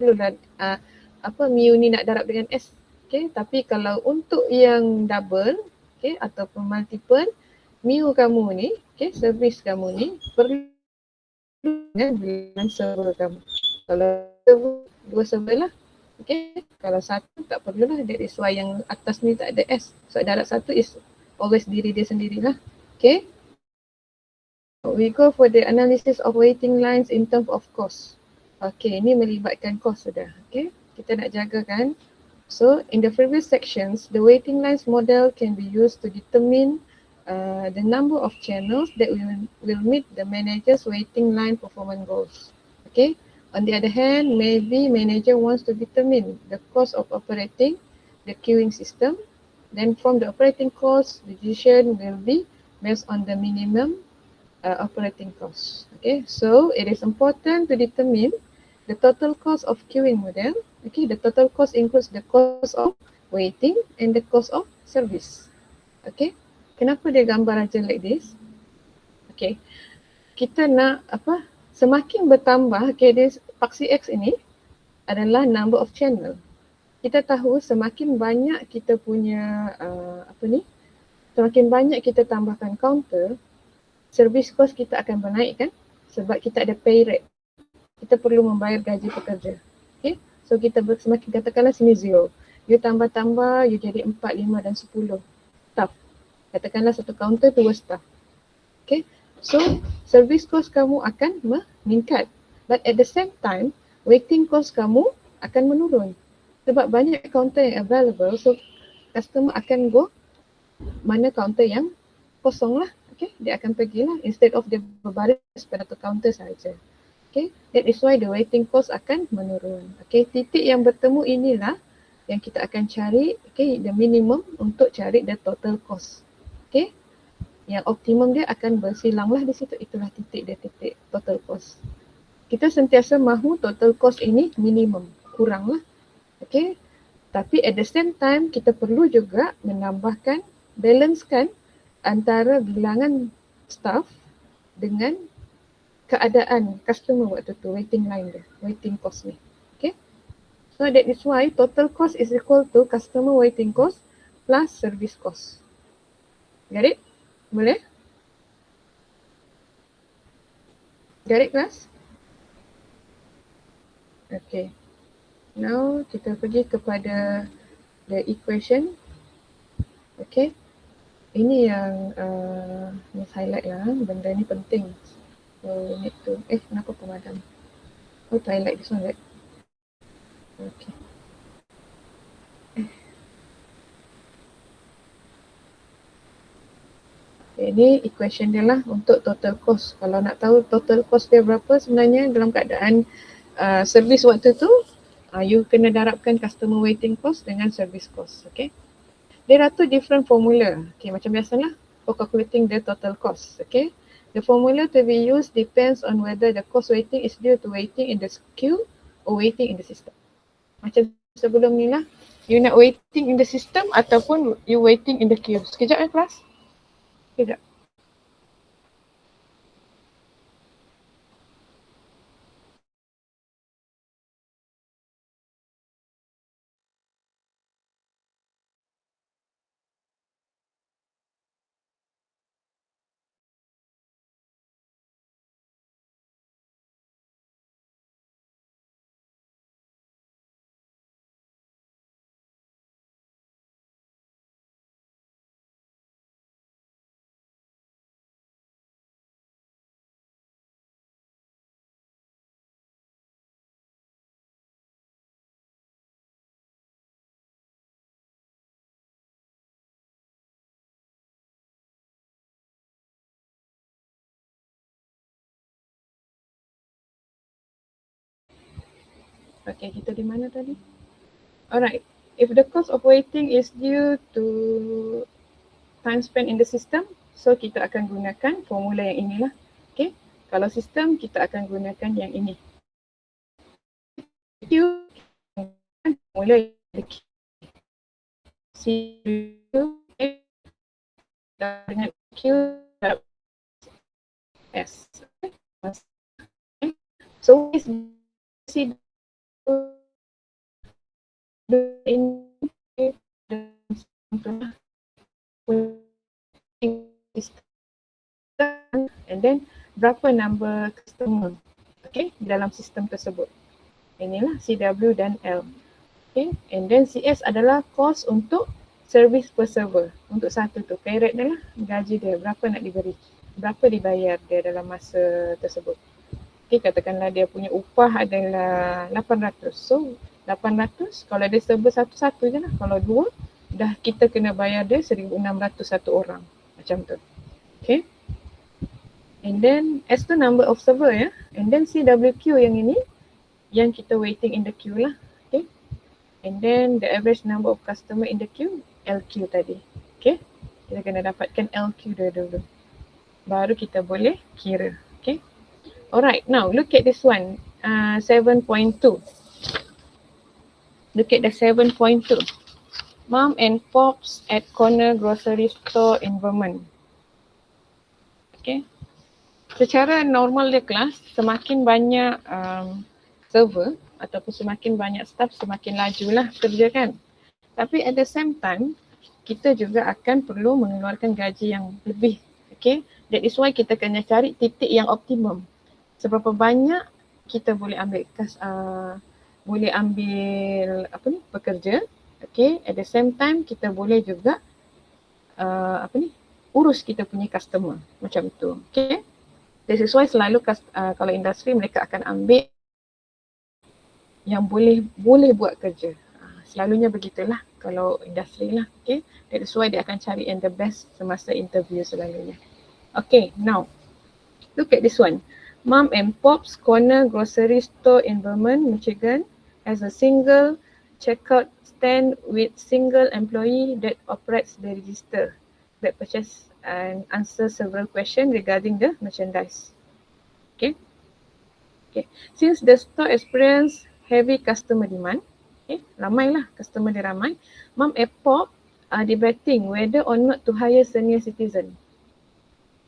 perlulah mu ni nak darab dengan S. Okay, tapi kalau untuk yang double, okay, ataupun multiple, mu kamu ni, okay, servis kamu ni perlu dengan server kamu. Kalau dua server lah. Okay, kalau satu tak perlulah, that is why yang atas ni tak ada S. So darab satu is always diri dia sendirilah. Okay, we go for the analysis of waiting lines in terms of cost. Okay, ini melibatkan cost sudah. Okay, kita nak jaga kan. So in the previous sections, the waiting lines model can be used to determine the number of channels that will meet the manager's waiting line performance goals. Okay. On the other hand, maybe manager wants to determine the cost of operating the queuing system. Then from the operating cost, the decision will be based on the minimum operating cost. Okay. So it is important to determine the total cost of queuing model. Okay, the total cost includes the cost of waiting and the cost of service. Okay, kenapa dia gambar aja like this? Okay, kita nak apa? Semakin bertambah, okay, this paksi X ini adalah number of channel. Kita tahu semakin banyak kita punya semakin banyak kita tambahkan counter, service cost kita akan bernaik kan? Sebab kita ada pay rate. Kita perlu membayar gaji pekerja. Okay, so kita semakin katakanlah sini 0. You tambah-tambah, you jadi 4, 5 dan 10 staff. Katakanlah satu counter 2 staff. Okay, so service cost kamu akan meningkat. But at the same time, waiting cost kamu akan menurun. Sebab banyak counter yang available, so customer akan go mana counter yang kosong lah. Okay, dia akan pergilah instead of dia berbaris pada satu counter saja. Okay, that is why the waiting cost akan menurun. Okay, titik yang bertemu inilah yang kita akan cari, okay, the minimum untuk cari the total cost. Okay, yang optimum dia akan bersilanglah di situ, itulah titik dia, titik total cost. Kita sentiasa mahu total cost ini minimum, kuranglah. Okay, tapi at the same time kita perlu juga menambahkan, balancekan antara bilangan staff dengan keadaan customer waktu tu, waiting line dia, waiting cost ni. Okay, so that is why total cost is equal to customer waiting cost plus service cost. Get it? Boleh? Get it, class? Okay, now kita pergi kepada the equation. Okay, ini yang Miss highlight lah, benda ni penting. So we need to, kenapa pemadam? Oh, to highlight this one, right? Okay. Ini equation dia lah untuk total cost. Kalau nak tahu total cost dia berapa sebenarnya dalam keadaan service waktu tu, you kena darabkan customer waiting cost dengan service cost. Okay. There are two different formula. Okay, macam biasalah for calculating the total cost. Okay. The formula to be used depends on whether the cost waiting is due to waiting in the queue or waiting in the system. Macam sebelum ni lah, you nak waiting in the system ataupun you waiting in the queue. Sekejap kelas. Sekejap. Okay, kita di mana tadi? Alright, if the cost of waiting is due to time spent in the system, so kita akan gunakan formula yang inilah. Okay, kalau sistem kita akan gunakan yang ini. Q formula C dengan Q S. So C and then berapa number customer, okay, dalam sistem tersebut. Inilah CW dan L. Okay, and then CS adalah cost untuk service per server. Untuk satu tu, pay rate dia lah, gaji dia, berapa nak diberi, berapa dibayar dia dalam masa tersebut. Okay, katakanlah dia punya upah adalah 800. So, 800 kalau dia server satu-satu je lah. Kalau dua, dah kita kena bayar dia 1,600 satu orang. Macam tu. Okay. And then S tu number of server ya. And then CWQ yang ini, yang kita waiting in the queue lah. Okay. And then the average number of customer in the queue, LQ tadi. Okay. Kita kena dapatkan LQ dia dulu. Baru kita boleh kira. Okay. Alright, now look at this one, 7.2. Look at the 7.2. Mom and Pops at corner grocery store in Vermont. Okay. Secara normal dia kelas, semakin banyak server ataupun semakin banyak staff, semakin lajulah kerja kan. Tapi at the same time, kita juga akan perlu mengeluarkan gaji yang lebih. Okay. That is why kita kena cari titik yang optimum. Seberapa banyak kita boleh ambil pekerja, okay, at the same time kita boleh juga urus kita punya customer macam itu, okay. This is why selalu kalau industri mereka akan ambil yang boleh buat kerja, selalunya begitulah kalau industri lah, okay. That is why dia akan cari yang the best semasa interview selalunya. Okay, now look at this one. Mom and Pop's corner grocery store in Vermont, Michigan has a single checkout stand with single employee that operates the register that purchase and answer several questions regarding the merchandise. Okay. Okay. Since the store experience heavy customer demand, okay, ramailah customer dia ramai, Mom and Pop are debating whether or not to hire senior citizen.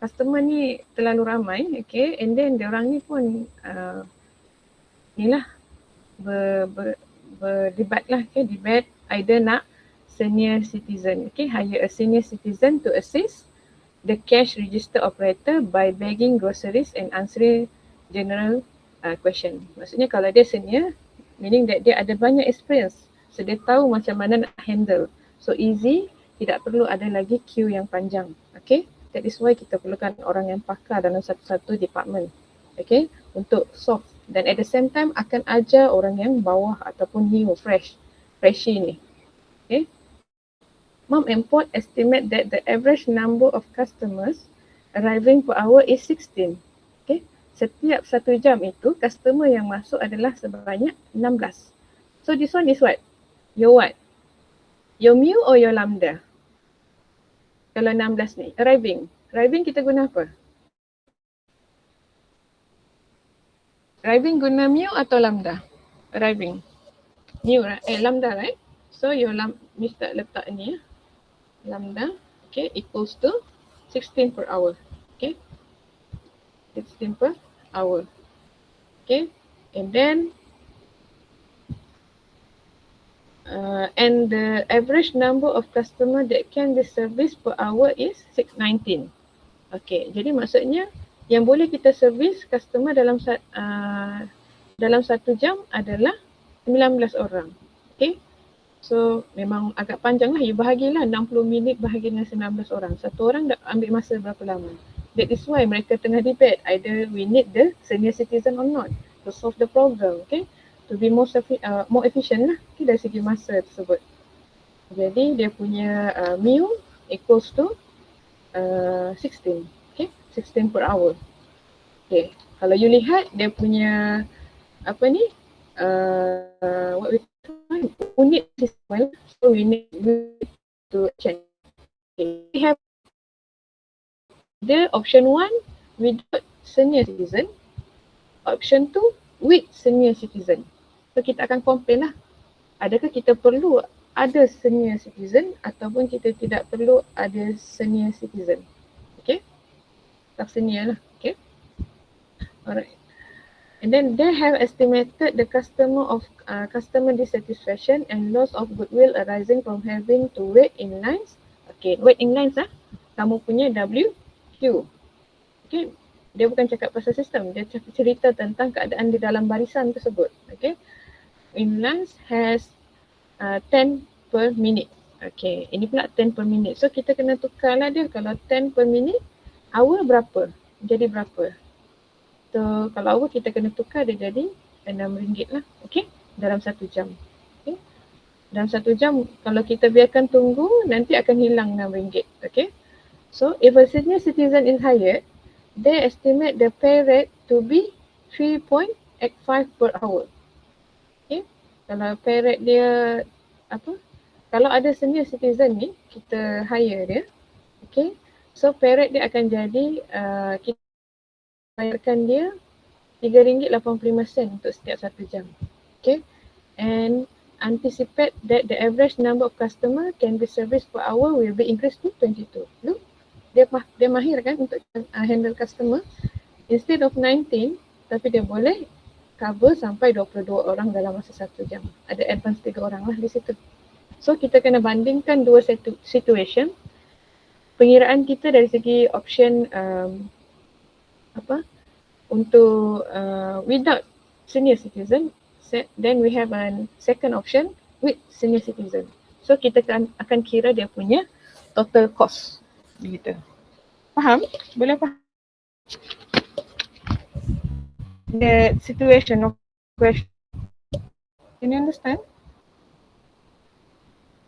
Customer ni terlalu ramai, okay, and then diorang ni pun berdebat lah, okay, debate either nak senior citizen, okay, hire a senior citizen to assist the cash register operator by bagging groceries and answering general question. Maksudnya kalau dia senior, meaning that dia ada banyak experience, so dia tahu macam mana nak handle, so easy, tidak perlu ada lagi queue yang panjang, okay. That is why kita perlukan orang yang pakar dalam satu-satu department, okay, untuk solve. Dan at the same time akan ajar orang yang bawah ataupun new, freshie ni, okay. Mom and Pop estimate that the average number of customers arriving per hour is 16, okay. Setiap 1 jam itu customer yang masuk adalah sebanyak 16. So this one is what? Your what? Your mu or your lambda? Kalau 16 ni, arriving kita guna apa? Arriving guna mu atau lambda? Arriving. Mu, lambda, right? So your Mr. letak ni ya. Lambda, okay, equals to 16 per hour. Okay. 16 per hour. Okay. And then and the average number of customer that can be serviced per hour is 619. Okay, jadi maksudnya yang boleh kita service customer dalam 1 jam adalah 19 orang. Okay, so memang agak panjang lah, you bahagilah 60 minit bahagi dengan 19 orang. Satu orang dah ambil masa berapa lama. That is why mereka tengah debate either we need the senior citizen or not to solve the problem, okay. To be more efficient lah, okay, dari segi masa tersebut. Jadi dia punya mu equals to 16, okay, 16 per hour. Okay, kalau you lihat dia punya what we call unit system, so we need to change. Okay, we have the option 1 without senior citizen, option 2 with senior citizen. So kita akan compare lah, adakah kita perlu ada senior citizen ataupun kita tidak perlu ada senior citizen. Okay, staff senior lah, okay. Alright. And then they have estimated the customer dissatisfaction and loss of goodwill arising from having to wait in lines. Okay, wait in lines kamu punya WQ. Okay, dia bukan cakap pasal sistem, dia cerita tentang keadaan di dalam barisan tersebut. Okay, in lines has 10 per minute. Okay, ini pula 10 per minute. So kita kena tukarlah dia, kalau 10 per minute, hour berapa? Jadi berapa? So kalau hour kita kena tukar dia jadi RM6 lah. Okay, dalam 1 jam. Okay, dalam 1 jam kalau kita biarkan tunggu nanti akan hilang RM6. Okay, so if a senior citizen is hired, they estimate the pay rate to be 3.85 per hour. Okay, kalau pay rate dia apa? Kalau ada senior citizen ni, kita hire dia. Okay, so pay rate dia akan jadi kita bayarkan dia RM3.85 untuk setiap 1 jam. Okay, and anticipate that the average number of customer can be serviced per hour will be increased to 22. Look, dia mahir kan untuk handle customer. Instead of 19, tapi dia boleh cover sampai 22 orang dalam masa 1 jam. Ada advance 3 orang lah di situ. So kita kena bandingkan dua situation. Pengiraan kita dari segi option untuk without senior citizen, then we have a second option with senior citizen. So kita akan kira dia punya total cost. Begitu. Faham? Boleh faham? The situation of question. Can you understand?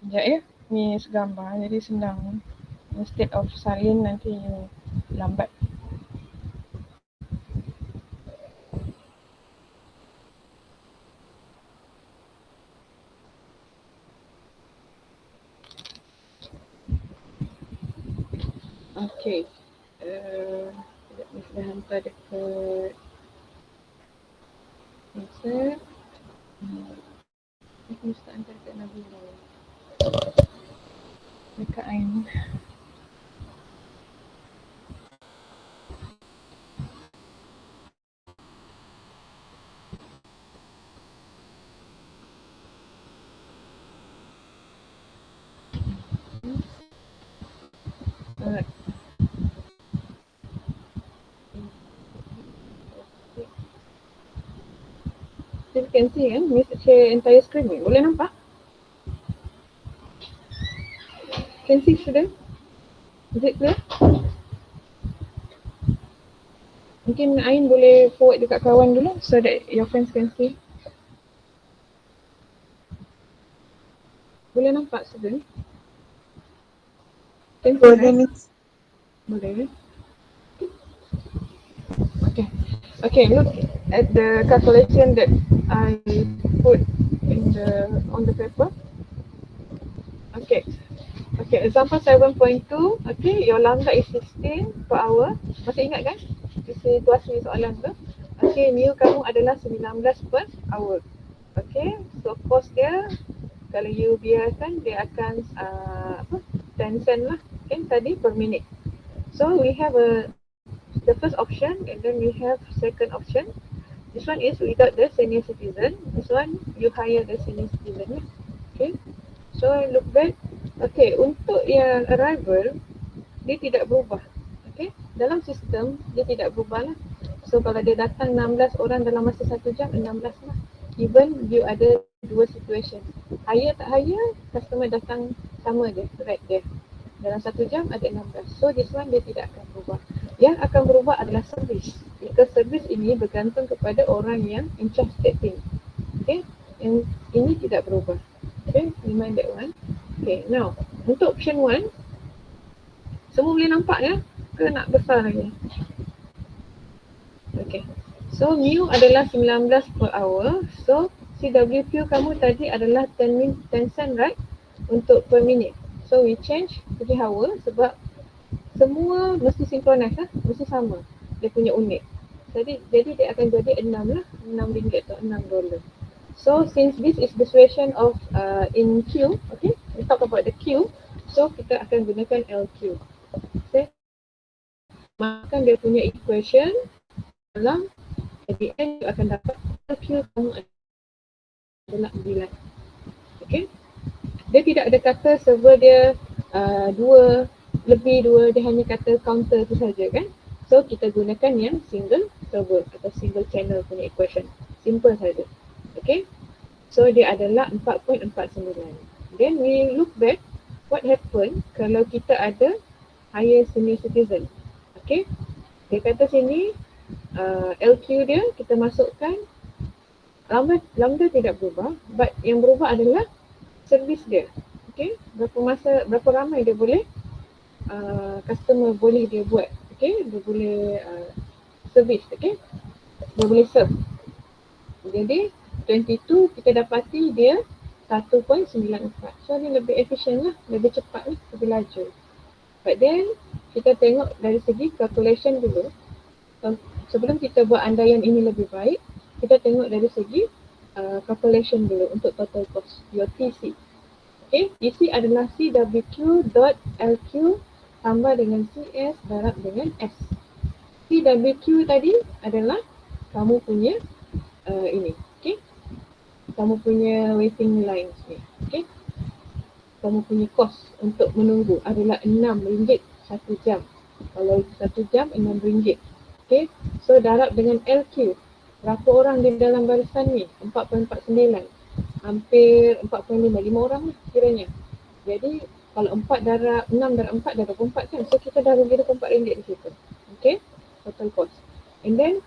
Sekejap ya. Ni segambar jadi senang. Instead of salin nanti lambat. Okay. Ni sudah hantar dekat WhatsApp. Aku mesti hantar dekat Nabila. Dekat Ain. Alright. Still can see kan? Mesti share entire screen ni. Boleh nampak? Can see student? Is it clear? Mungkin Ain boleh forward dekat kawan dulu so that your friends can see. Boleh nampak student? Can see, Boleh, right? Miss. Boleh. Okay. Okay, look at the calculation that I put on the paper. Okay. Okay, example 7.2. Okay, your lambda is 16 per hour. Masih ingat kan? Situasi soalan tu. Okay, mu kamu adalah 19 per hour. Okay, so cost dia kalau you biarkan dia akan 10 cent lah. Okay, tadi per minute. So we have the first option and then we have second option. This one is without the senior citizen. This one you hire the senior citizen. Okay, so look back. Okay, untuk yang arrival dia tidak berubah. Okay, dalam sistem dia tidak berubah lah. So kalau dia datang 16 orang dalam masa 1 jam, 16 lah. Even you ada dua situation, hire tak hire, customer datang sama je, rate dia. Dalam 1 jam ada 16. So this one dia tidak akan berubah. Yang akan berubah adalah service. Because service ini bergantung kepada orang yang in charge that thing. Okay, yang ini tidak berubah. Okay, remind that one. Okay, now untuk option 1, semua boleh nampak ya? Ke nak besar lagi? Okay, so mu adalah 19 per hour. So CWQ kamu tadi adalah 10 cent, right? Untuk per minute. So we change to the hour sebab semua mesti synchronize lah, mesti sama dia punya unit. Jadi dia akan jadi 6 lah, RM6 atau $6. So since this is the situation of in Q, okay, we talk about the Q, so kita akan gunakan LQ. Okay, maka dia punya equation dalam At the end, you akan dapat LQ kamu adalah 9. Okay. Dia tidak ada kata server dia 2 lebih 2, dia hanya kata counter tu saja kan. So kita gunakan yang single server atau single channel punya equation. Simple saja. Okay. So dia adalah 4.49. Then we look back what happen kalau kita ada higher senior citizen. Okay. Dia kata sini LQ dia kita masukkan lambda tidak berubah, but yang berubah adalah servis dia. Okay, berapa ramai dia boleh customer boleh dia buat. Okay, dia boleh servis. Okay, dia boleh serve. Jadi 22 kita dapati dia 1.94. So dia lebih efisien lah, lebih cepat lah, lebih laju. But then kita tengok dari segi calculation dulu. Sebelum kita buat andaian ini lebih baik, kita tengok dari segi calculation dulu untuk total cost, your TC. Okay, TC adalah CWQ.LQ tambah dengan CS darab dengan S. CWQ tadi adalah kamu punya ini, okay? Kamu punya waiting lines ni, okay? Kamu punya cost untuk menunggu adalah RM6 1 jam. Kalau 1 jam RM6. Okay, so darab dengan LQ. Berapa orang di dalam barisan ni? 4.49. Hampir 45, 5 orang lah kiranya. Jadi kalau 4 darab 6 darab 4 darab 24 kan. So kita dah rugi RM24 di situ. Okay, total cost. And then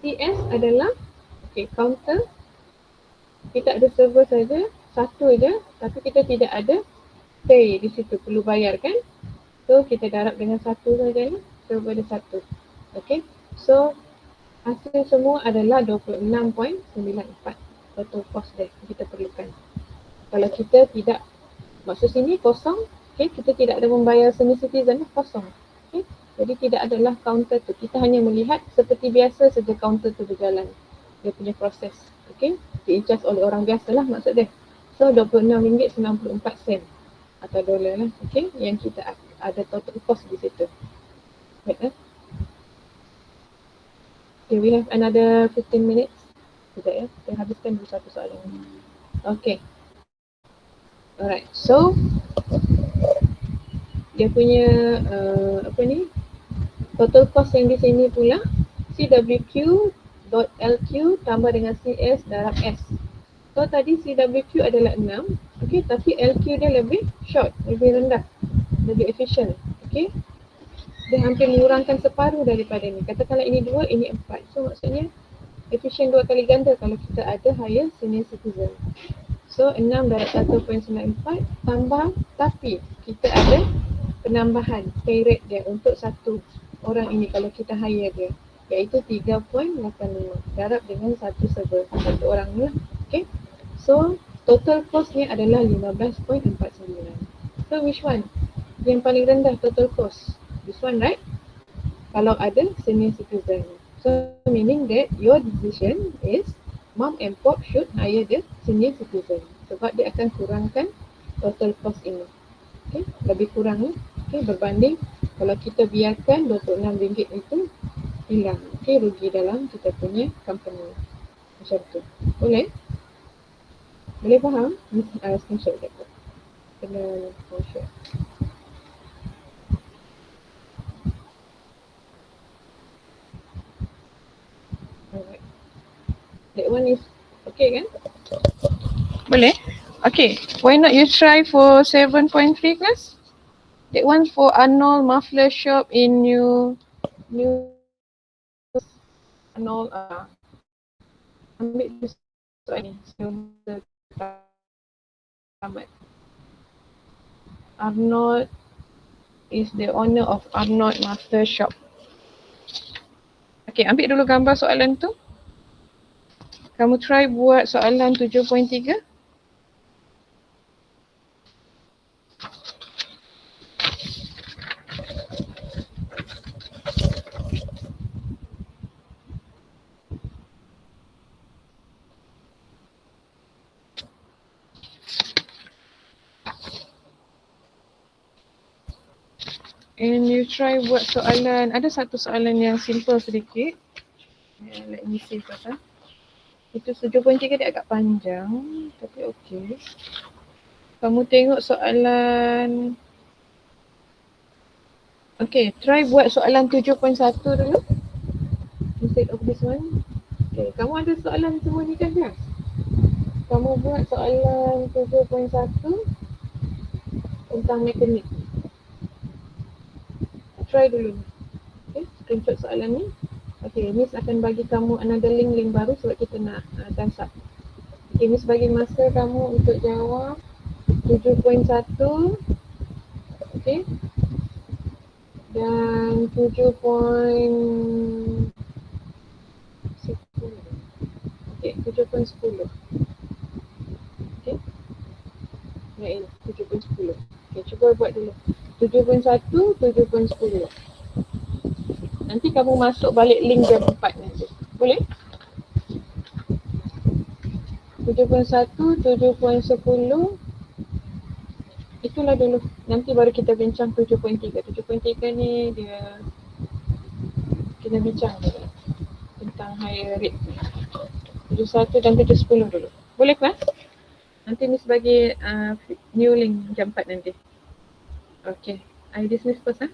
CS adalah okay, counter. Kita ada server saja, satu je, tapi kita tidak ada pay di situ, perlu bayar kan. So kita darab dengan satu saja ni, server ada satu. Okay, so hasil semua adalah 26.94 total cost dia kita perlukan. Kalau kita tidak, maksud sini kosong, okay, kita tidak ada membayar senior citizen, kosong. Okay, jadi tidak adalah counter tu, kita hanya melihat seperti biasa saja counter tu berjalan, dia punya proses. Okay, di-in-charge oleh orang biasa lah maksud dia. So RM26.94 atau dolar lah, okay, yang kita ada total cost di situ. Right, okay, we have another 15 minutes. Sekejap ya, kita habiskan dulu satu soalan. Okay. Alright, so dia punya apa ni, total cost yang di sini pula CWQ.LQ tambah dengan CS darab S. So tadi CWQ adalah 6, okay, tapi LQ dia lebih short, lebih rendah, lebih efisien. Okay, dia hampir mengurangkan separuh daripada ni. Katakanlah ini 2, ini 4. So maksudnya efisien 2 kali ganda kalau kita ada higher senior citizen. So 6 darab 1.94 tambah, tapi kita ada penambahan pay rate dia untuk satu orang ini kalau kita hire dia, iaitu 3.85 darab dengan satu server, satu orang ni lah. Okay, so total cost ni adalah 15.49. So which one yang paling rendah total cost? This one, right? Kalau ada senior citizen. So meaning that your decision is mom and pop should hire the senior citizen sebab dia akan kurangkan total cost ini. Okay, lebih kurang lah. Okay, berbanding kalau kita biarkan RM26 itu hilang. Okay, rugi dalam kita punya company. Macam tu. Boleh? Boleh faham? Screenshot je. Kena screenshot. Alright. That one is okay kan? Boleh? Okay. Why not you try for 7.3 class? That one for Arnold Muffler Shop in New Arnold ambil soal ni. Arnold is the owner of Arnold Muffler Shop. Okay, ambil dulu gambar soalan tu. Kamu try buat soalan 7.3. And you try buat soalan, ada satu soalan yang simple sedikit. misi first ha. Itu 7.3 dia agak panjang tapi okey. Kamu tengok soalan. Okay, try buat soalan 7.1 dulu. Instead of this one. Okay, kamu ada soalan semua ni kan ya? Kamu buat soalan 7.1 tentang mekanik. Try dulu. Okay, screenshot soalan ni. Okay, Miss akan bagi kamu another link baru sebab kita nak thumbs up. Okay, Miss bagi masa kamu untuk jawab 7.1. Okay. Dan 7.10. Okay, 7.10. Okay. Ya, 7.10. Okay, cuba buat dulu. 7.1, 7.10. Nanti kamu masuk balik link jam 4 nanti. Boleh? 7.1, 7.10. Itulah dulu. Nanti baru kita bincang 7.3. 7.3 ni dia kita bincang dulu tentang higher rate. 71 dan 7.10 dulu. Boleh kelas? Nanti Miss bagi new link jam 4 nanti. Okay. I dismiss first ha.